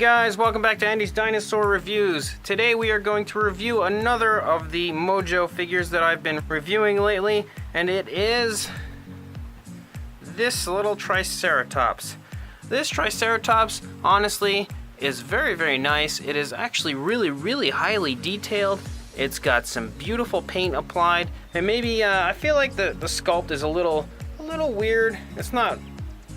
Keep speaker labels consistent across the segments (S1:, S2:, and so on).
S1: guys, welcome back to Andy's Dinosaur Reviews. Today we are going to review another of the Mojo figures that I've been reviewing lately, and it is this little Triceratops. This Triceratops, honestly, is very, very nice. It is actually really highly detailed. It's got some beautiful paint applied, and maybe I feel like the sculpt is a little weird. It's not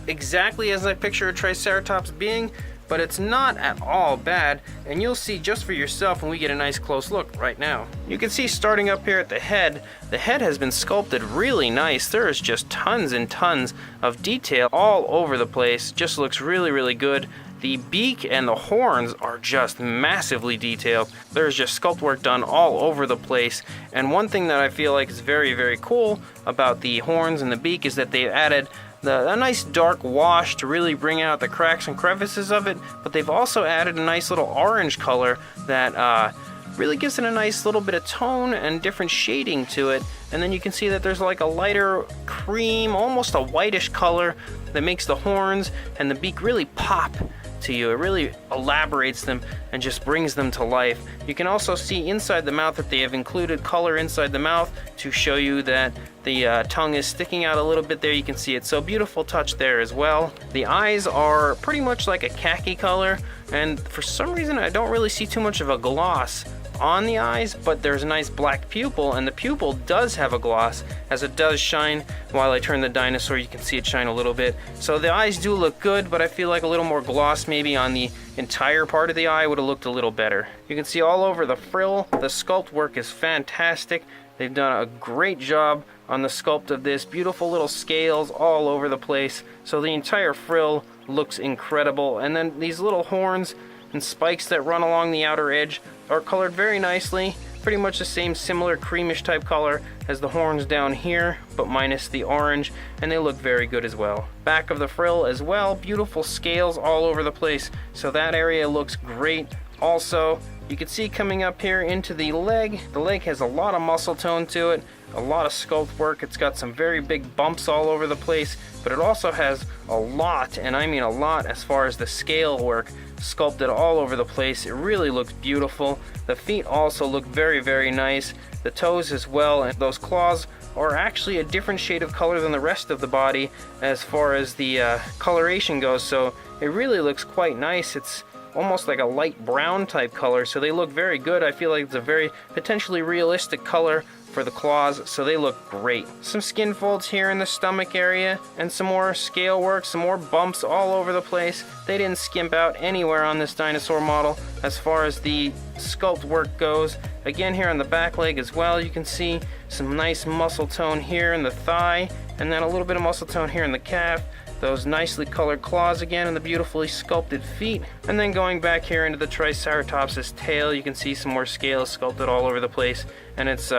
S1: exactly as I picture a Triceratops being, but it's not at all bad, and you'll see just for yourself when we get a nice close look right now. You can see starting up here at the head has been sculpted really nice. There is just tons and tons of detail all over the place. Just looks really good. The beak and the horns are just massively detailed. There's just sculpt work done all over the place. And one thing that I feel like is very cool about the horns and the beak is that they added a nice dark wash to really bring out the cracks and crevices of it, but they've also added a nice little orange color that really gives it a nice little bit of tone and different shading to it. And then you can see that there's like a lighter cream, almost a whitish color that makes the horns and the beak really pop to you. It really elaborates them and just brings them to life. You can also see inside the mouth that they have included color inside the mouth to show you that the tongue is sticking out a little bit there. You can see it. So beautiful touch there as well. The eyes are pretty much like a khaki color, and for some reason I don't really see too much of a gloss on the eyes, but there's a nice black pupil, and the pupil does have a gloss as it does shine. While I turn the dinosaur, you can see it shine a little bit. So the eyes do look good, but I feel like a little more gloss maybe on the entire part of the eye would have looked a little better. You can see all over the frill, the sculpt work is fantastic. They've done a great job on the sculpt of this. Beautiful little scales all over the place. So the entire frill looks incredible. And then these little horns and spikes that run along the outer edge are colored very nicely. Pretty much the same similar creamish type color as the horns down here, but minus the orange, and they look very good as well. Back of the frill as well, beautiful scales all over the place, so that area looks great. Also, you can see coming up here into the leg has a lot of muscle tone to it, a lot of sculpt work. It's got some very big bumps all over the place, but it also has a lot, and I mean a lot, as far as the scale work sculpted all over the place. It really looks beautiful. The feet also look very nice. The toes as well, and those claws are actually a different shade of color than the rest of the body as far as the coloration goes, so it really looks quite nice. It's almost like a light brown type color, so they look very good. I feel like it's a very potentially realistic color for the claws, so they look great. Some skin folds here in the stomach area, and some more scale work, some more bumps all over the place. They didn't skimp out anywhere on this dinosaur model as far as the sculpt work goes. Again, here on the back leg as well, you can see some nice muscle tone here in the thigh, and then a little bit of muscle tone here in the calf. Those nicely colored claws again, and the beautifully sculpted feet. And then going back here into the Triceratops' tail, you can see some more scales sculpted all over the place, and it's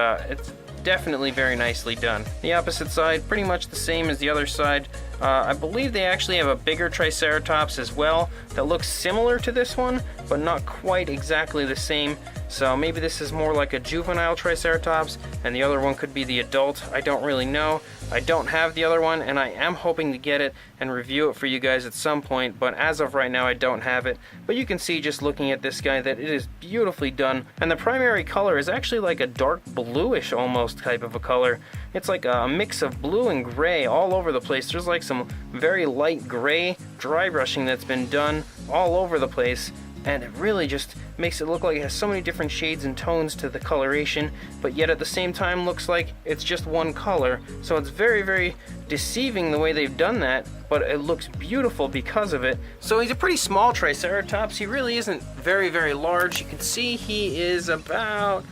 S1: definitely very nicely done. The opposite side, pretty much the same as the other side. I believe they actually have a bigger Triceratops as well that looks similar to this one, but not quite exactly the same. So maybe this is more like a juvenile Triceratops, and the other one could be the adult. I don't really know. I don't have the other one, and I am hoping to get it and review it for you guys at some point, but as of right now I don't have it. But you can see just looking at this guy that it is beautifully done, and the primary color is actually like a dark bluish almost type of a color. It's like a mix of blue and gray all over the place. There's like some very light gray dry brushing that's been done all over the place, and it really just makes it look like it has so many different shades and tones to the coloration, but yet at the same time looks like it's just one color. So it's very deceiving the way they've done that, but it looks beautiful because of it. So he's a pretty small Triceratops. He really isn't very large. You can see he is about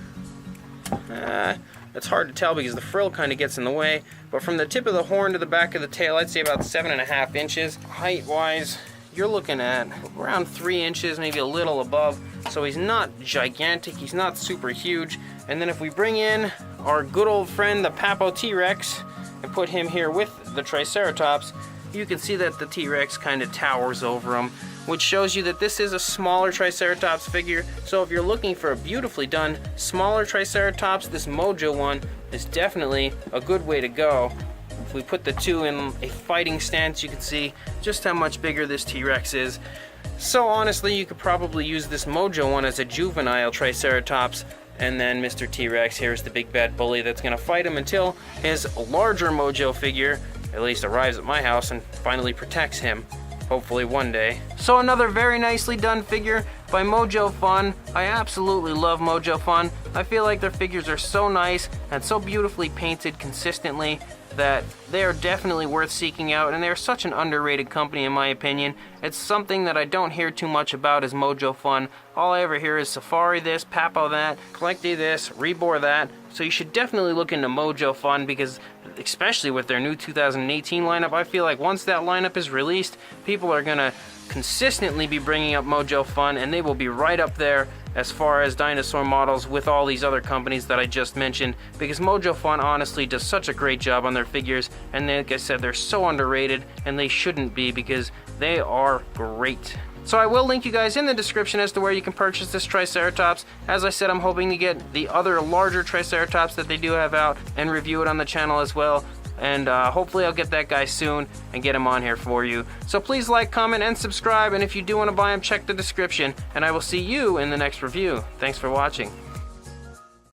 S1: it's hard to tell because the frill kind of gets in the way, but from the tip of the horn to the back of the tail, I'd say about 7.5 inches. Height wise, you're looking at around 3 inches, maybe a little above. So he's not gigantic, he's not super huge. And then if we bring in our good old friend, the Papo T-Rex, and put him here with the Triceratops, you can see that the T-Rex kind of towers over him, which shows you that this is a smaller Triceratops figure. So if you're looking for a beautifully done smaller Triceratops, this Mojo one is definitely a good way to go. If we put the two in a fighting stance, you can see just how much bigger this T-Rex is. So honestly, you could probably use this Mojo one as a juvenile Triceratops, and then Mr. T-Rex here is the big bad bully that's going to fight him until his larger Mojo figure at least arrives at my house and finally protects him, hopefully one day. So another very nicely done figure by Mojo Fun. I absolutely love Mojo Fun. I feel like their figures are so nice and so beautifully painted consistently that they are definitely worth seeking out, and they're such an underrated company in my opinion. It's something that I don't hear too much about is Mojo Fun. All I ever hear is Safari this, Papo that, Collecty this, Rebor that. So you should definitely look into Mojo Fun, because especially with their new 2018 lineup, I feel like once that lineup is released, people are gonna consistently be bringing up Mojo Fun, and they will be right up there as far as dinosaur models with all these other companies that I just mentioned, because Mojo Fun honestly does such a great job on their figures, and like I said, they're so underrated, and they shouldn't be, because they are great. So I will link you guys in the description as to where you can purchase this Triceratops. As I said, I'm hoping to get the other larger Triceratops that they do have out and review it on the channel as well. And hopefully I'll get that guy soon and get him on here for you. So please like, comment, and subscribe. And if you do want to buy him, check the description. And I will see you in the next review. Thanks for watching.